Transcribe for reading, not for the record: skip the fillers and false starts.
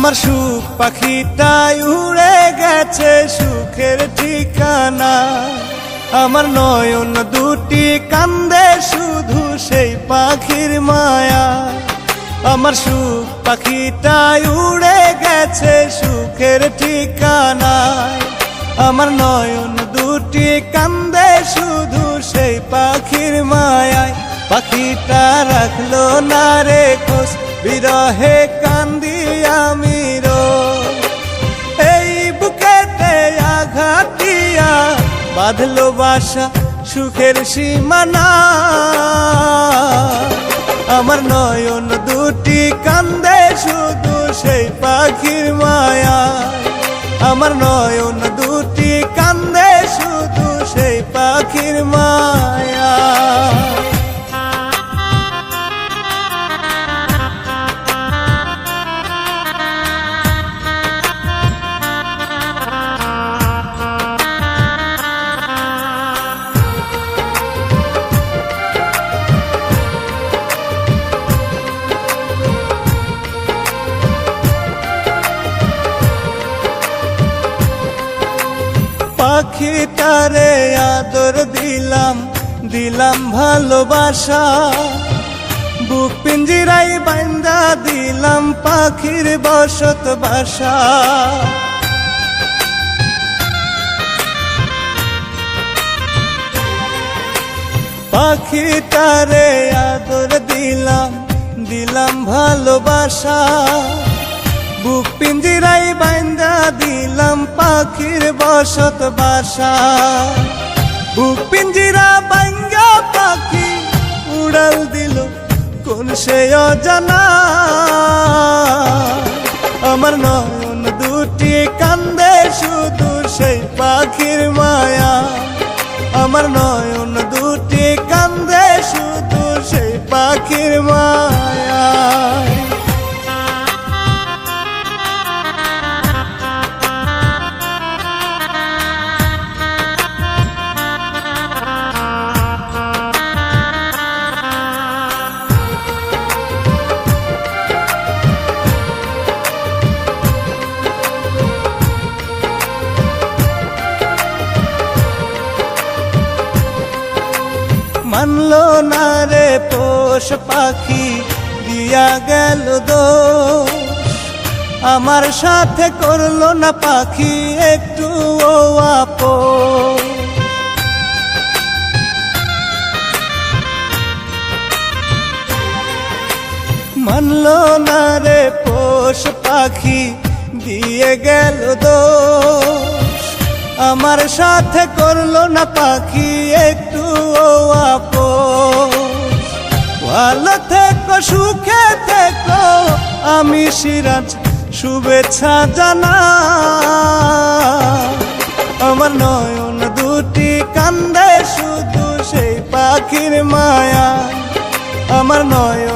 আমার সুখ পাখিটাই উড়ে গেছে সুখের ঠিকানা। আমার নয়ন দুটি কান্দে শুধু সেই পাখির মায়া। আমার সুখ পাখিটাই উড়ে গেছে সুখের ঠিকানায়। আমার নয়ন দুটি কান্দে শুধু সেই পাখির মায়ায়। পাখিটা রাখলো না রে খোঁজ, বিরহে কান্দি আমি রোজ। এই বুকেতে আঘাত দিয়া বাঁধলো বাসা সুখের সীমানা। আমার নয়ন দুটি কান্দে শুধু সেই পাখির মায়া। আমার নয়ন দুটি কান্দে শুধু সেই পাখির মায়া। পাখিটারে আদর দিলাম, দিলাম ভালোবাসা। বুক পিঞ্জিরাই বান্দা দিলাম পাখির বসত বাসা। পাখিটারে আদর দিলাম, দিলাম ভালোবাসা। বুক পিঞ্জিরাই বান্দা দিলাম পাখির বসত বাসা। বুক পিঞ্জিরা বাঙ্গা পাখি উড়াল দিল কোন সে অজানা। আমার নয়ন দুটি কান্দে শুধু সেই পাখির মায়া। আমার নয়ন দুটি কান্দে শুধু সেই পাখির মায়া। মানলো না রে পোষ পাখি দিয়া গেল দোষ। আমার সাথে করলো না পাখি একটু আপন। মানলো না রে পোষ পাখি দিয়ে গেল দোষ। আমার সাথে করলো না পাখি একটু আপোষ। ভালো থেকো সুখে থেকো আমি সিরাজ শুভেচ্ছা জানা। আমার নয়ন দুটি কান্দে শুধু সেই পাখির মায়া। আমার নয়ন